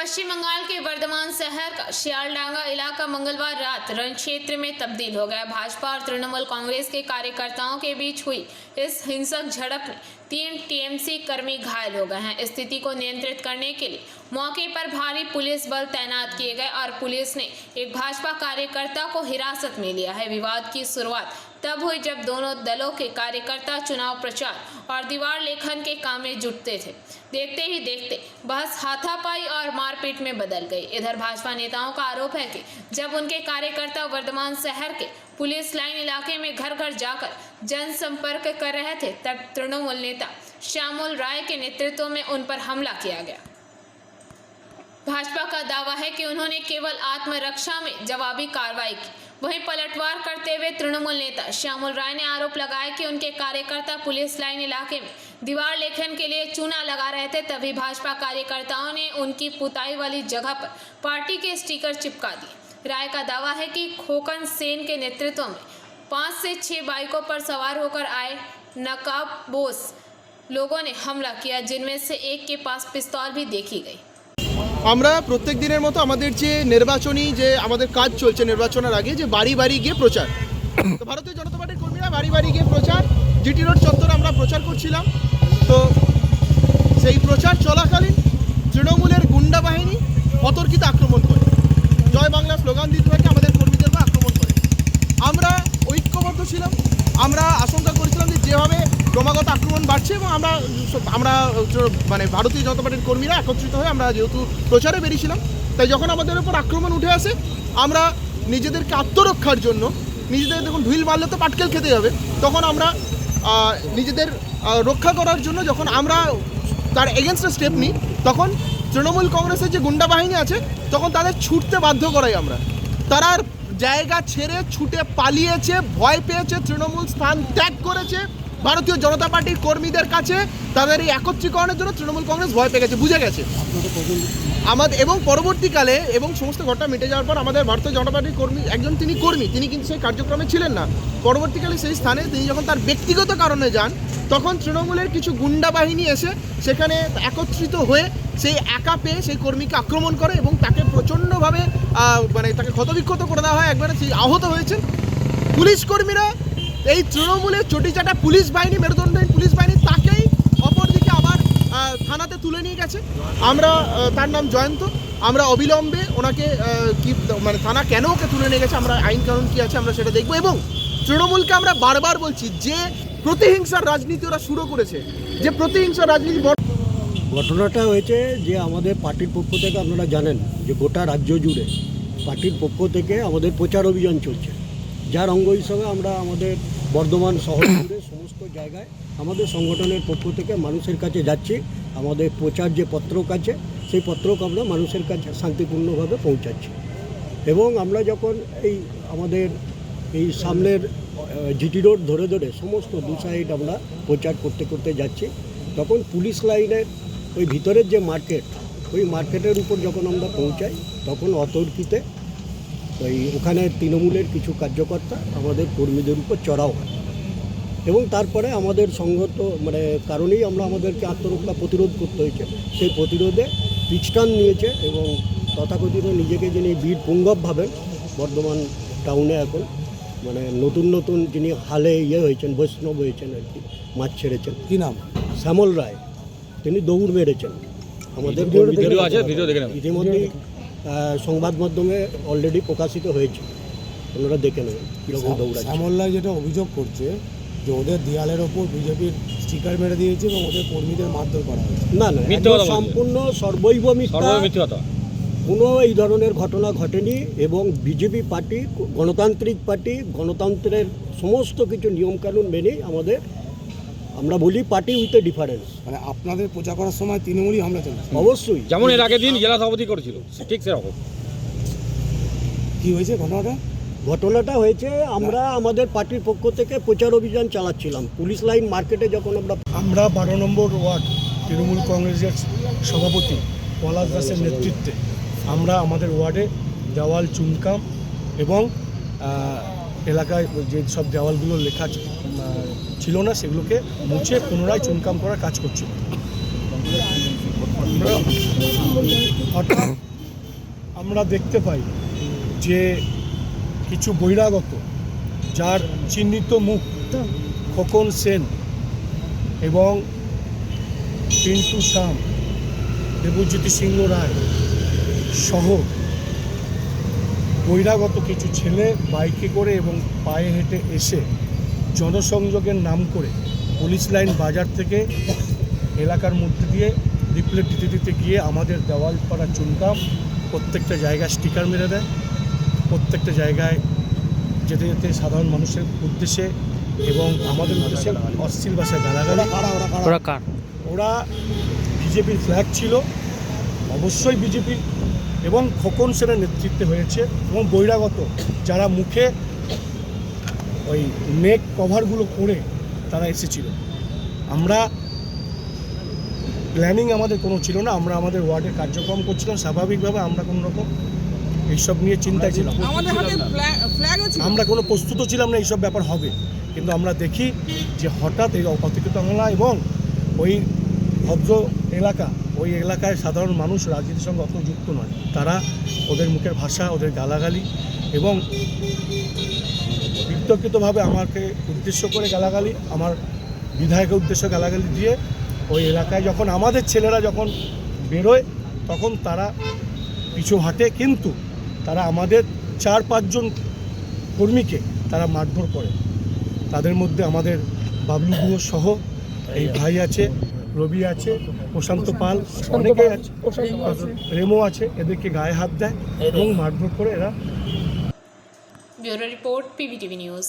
पश्चिम बंगाल के वर्धमान शहर का शियालडांगा इलाका मंगलवार रात रण क्षेत्र में तब्दील हो गया। भाजपा और तृणमूल कांग्रेस के कार्यकर्ताओं के बीच हुई इस हिंसक झड़प में 3 टीएमसी कर्मी घायल हो गए हैं। स्थिति को नियंत्रित करने के लिए मौके पर भारी पुलिस बल तैनात किए गए और पुलिस ने एक भाजपा कार्यकर्ता को हिरासत में लिया है। विवाद की शुरुआत तब हुई जब दोनों दलों के कार्यकर्ता चुनाव प्रचार और दीवार लेखन के काम में जुटते थे। देखते ही देखते बहस हाथापाई और मारपीट में बदल गई। इधर भाजपा नेताओं का आरोप है कि जब उनके कार्यकर्ता वर्धमान शहर के पुलिस लाइन इलाके में घर घर जाकर जनसंपर्क कर रहे थे, तब तृणमूल नेता श्यामल राय के नेतृत्व में उन पर हमला किया गया। भाजपा का दावा है कि उन्होंने केवल आत्मरक्षा में जवाबी कार्रवाई की। वहीं पलटवार करते हुए तृणमूल नेता श्यामल राय ने आरोप लगाया कि उनके कार्यकर्ता पुलिस लाइन इलाके में दीवार लेखन के लिए चूना लगा रहे थे, तभी भाजपा कार्यकर्ताओं ने उनकी पुताई वाली जगह पर पार्टी के स्टिकर चिपका दिए। राय का दावा है कि खोकन सेन के नेतृत्व में 5 से 6 बाइकों पर सवार होकर आए नकाबपोश लोगों ने हमला किया, जिनमें से एक के पास पिस्तौल भी देखी गई। আমরা প্রত্যেক দিনের মতো আমাদের যে নির্বাচনী যে আমাদের কাজ চলছে নির্বাচনের আগে যে বাড়ি বাড়ি গিয়ে প্রচার, তো ভারতীয় জনতা পার্টির কর্মীরা বাড়ি বাড়ি গিয়ে প্রচার জিটি রোড চত্বরে আমরা প্রচার করছিলাম। তো সেই প্রচার চলাকালীন তৃণমূলের গুন্ডা বাহিনী অতর্কিত আক্রমণ করে, জয় বাংলা স্লোগান দিতে থাকে, আমাদের কর্মীদেরকে আক্রমণ করে। আমরা ঐক্যবদ্ধ ছিলাম, আমরা আশঙ্কা করেছিলাম যে যেভাবে ক্রমাগত আক্রমণ বাড়ছে এবং আমরা মানে ভারতীয় জনতা পার্টির কর্মীরা একত্রিত হয়ে আমরা যেহেতু প্রচারে বেরিয়েছিলাম, তাই যখন আমাদের উপর আক্রমণ উঠে আসে আমরা নিজেদেরকে আত্মরক্ষার জন্য, নিজেদের দেখুন ঢিল মারলে তো পাটকেল খেতে যাবে, তখন আমরা নিজেদের রক্ষা করার জন্য যখন আমরা তার এগেনস্টে স্টেপ নিই, তখন তৃণমূল কংগ্রেসের যে গুন্ডা বাহিনী আছে তখন তাদের ছুটতে বাধ্য করাই আমরা। তারা জায়গা ছেড়ে ছুটে পালিয়েছে, ভয় পেয়েছে, তৃণমূল স্থান ত্যাগ করেছে। ভারতীয় জনতা পার্টির কর্মীদের কাছে তাদের এই একত্রীকরণের জন্য তৃণমূল কংগ্রেস ভয় পেয়ে গেছে, বুঝে গেছে আমাদের। এবং পরবর্তীকালে এবং সমস্ত ঘটনা মিটে যাওয়ার পর আমাদের ভারতীয় জনতা পার্টির কর্মী একজন তিনি কিন্তু সেই কার্যক্রমে ছিলেন না। পরবর্তীকালে সেই স্থানে তিনি যখন তার ব্যক্তিগত কারণে যান, তখন তৃণমূলের কিছু গুন্ডা বাহিনী এসে সেখানে একত্রিত হয়ে সেই একা পেয়ে সেই কর্মীকে আক্রমণ করে এবং তাকে প্রচণ্ডভাবে মানে তাকে ক্ষতবিক্ষত করে দেওয়া হয়, একবারে আহত হয়েছেন পুলিশ কর্মীরা। এই তৃণমূলের চটিচাটা পুলিশ বাহিনী, মেরুদণ্ডহীন পুলিশ বাহিনী তাকেই অপরদিকে আবার থানাতে তুলে নিয়ে গেছে। আমরা তার নাম জয়ন্ত, আমরা অবিলম্বে ওনাকে কি মানে থানা কেন ওকে তুলে নিয়ে গেছে, আমরা আইন কানুন কী আছে আমরা সেটা দেখব। এবং তৃণমূলকে আমরা বারবার বলছি যে প্রতিহিংসার রাজনীতি ওরা শুরু করেছে, যে প্রতিহিংসার রাজনীতি। ঘটনাটা হয়েছে যে আমাদের পার্টির পক্ষ থেকে আপনারা জানেন যে গোটা রাজ্য জুড়ে পার্টির পক্ষ থেকে আমাদের প্রচার অভিযান চলছে, যার অঙ্গ হিসাবে আমরা আমাদের বর্ধমান শহর জুড়ে সমস্ত জায়গায় আমাদের সংগঠনের পক্ষ থেকে মানুষের কাছে যাচ্ছি। আমাদের প্রচার যে পত্রক আছে সেই পত্রক আমরা মানুষের কাছে শান্তিপূর্ণভাবে পৌঁছাচ্ছি। এবং আমরা যখন আমাদের এই সামনের জিটি রোড ধরে ধরে সমস্ত দু সাইড আমরা প্রচার করতে করতে যাচ্ছি, তখন পুলিশ লাইনের ওই ভিতরের যে মার্কেট, ওই মার্কেটের উপর যখন আমরা পৌঁছাই তখন অতর্কিতে ওখানে তৃণমূলের কিছু কার্যকর্তা আমাদের কর্মীদের উপর চড়াও হয় এবং তারপরে আমাদের সংগত মানে কারণেই আমরা আমাদেরকে আত্মরক্ষা প্রতিরোধ করতে হয়েছে। সেই প্রতিরোধে পিছটান নিয়েছে এবং তথাকথিত নিজেকে যিনি বীর পুঙ্গব ভাবেন বর্ধমান টাউনে এখন মানে নতুন যিনি হালে হয়েছেন, বৈষ্ণব হয়েছেন আর কি, মাছ ছেড়েছেন, কী নাম, শ্যামল রায়, তিনি দৌড় মেরেছেন। আমাদের ইতিমধ্যেই সংবাদ মাধ্যমে অলরেডি প্রকাশিত হয়েছে, ওনারা দেখে নেবেন কীরকম দৌড়াচ্ছে। শ্যামল্লা যেটা অভিযোগ করছে যে ওদের দেয়ালের ওপর বিজেপির স্টিকার মেরে দিয়েছে এবং ওদের কর্মীদের মারধর করা হয়েছে। না, সম্পূর্ণ সর্বৈব মিথ্যা, কোনো এই ধরনের ঘটনা ঘটেনি। এবং বিজেপি পার্টি গণতান্ত্রিক পার্টি, গণতন্ত্রের সমস্ত কিছু নিয়মকানুন মেনেই আমরা বলি পার্টি উইথ এ ডিফারেন্স। মানে আপনাদের প্রচার করার সময় তৃণমূলই হামলা চলছে? অবশ্যই, যেমন এর আগের দিন জেলা সভাপতি করেছিল, ঠিক সেরকম। কী হয়েছে ঘটনাটা হয়েছে আমরা আমাদের পার্টির পক্ষ থেকে প্রচার অভিযান চালাচ্ছিলাম পুলিশ লাইন মার্কেটে, যখন আমরা 12 নম্বর ওয়ার্ড তৃণমূল কংগ্রেসের সভাপতি পলাশ দাসের নেতৃত্বে আমরা আমাদের ওয়ার্ডে দেওয়াল চুনকাম এবং এলাকায় যে সব দেওয়ালগুলো লেখা ছিল না সেগুলোকে মুছে পুনরায় চুনকাম করার কাজ করছিল। আমরা হঠাৎ আমরা দেখতে পাই যে কিছু বহিরাগত, যার চিহ্নিত মুখ খোকন সেন এবং পিন্টু শাম, দেবজ্যোতি সিংহ রায় সহ বহিরাগত কিছু ছেলে বাইকে করে এবং পায়ে হেঁটে এসে জনসংযোগের নাম করে পুলিশ লাইন বাজার থেকে এলাকার মধ্যে দিয়ে লিফলেট দিতে দিতে গিয়ে আমাদের দেওয়ালপাড়া চুনকাম প্রত্যেকটা জায়গায় স্টিকার মেরে দেয়, প্রত্যেকটা জায়গায় যেতে যেতে সাধারণ মানুষের উদ্দেশ্যে এবং আমাদের উদ্দেশ্যে অশ্লীল ভাষায় গালাগালি। ওরা বিজেপির ফ্ল্যাগ ছিল, অবশ্যই বিজেপির, এবং খোকন সেনের নেতৃত্বে হয়েছে, এবং বহিরাগত যারা মুখে ওই নেক কভারগুলো করে তারা এসেছিল। আমরা প্ল্যানিং আমাদের কোনো ছিল না, আমরা আমাদের ওয়ার্ডে কার্যক্রম করছিলাম স্বাভাবিকভাবে। আমরা কোনো রকম এইসব নিয়ে চিন্তায় ছিলাম, আমরা কোনো প্রস্তুত ছিলাম না এইসব ব্যাপার হবে। কিন্তু আমরা দেখি যে হঠাৎ এই অতর্কিত হামলা, এবং ওই ভদ্র এলাকা, ওই এলাকায় সাধারণ মানুষ রাজনীতির সঙ্গে অত যুক্ত নয়, তারা ওদের মুখের ভাষা, ওদের গালাগালি এবং বিতর্কিতভাবে আমাকে উদ্দেশ্য করে গালাগালি, আমার বিধায়কের উদ্দেশ্য গালাগালি দিয়ে ওই এলাকায় যখন আমাদের ছেলেরা যখন বেরোয় তখন তারা পিছু হাঁটে, কিন্তু তারা আমাদের 4-5 জন কর্মীকে তারা মারধর করে। তাদের মধ্যে আমাদের বাবলু গুহ সহ এই ভাই আছে, রবি আছে, প্রশান্ত পাল, অনেকে আছে, রেমো আছে, এদেরকে গায়ে হাত দেয় এবং মারধর করে এরা। Bureau report, PBTV news.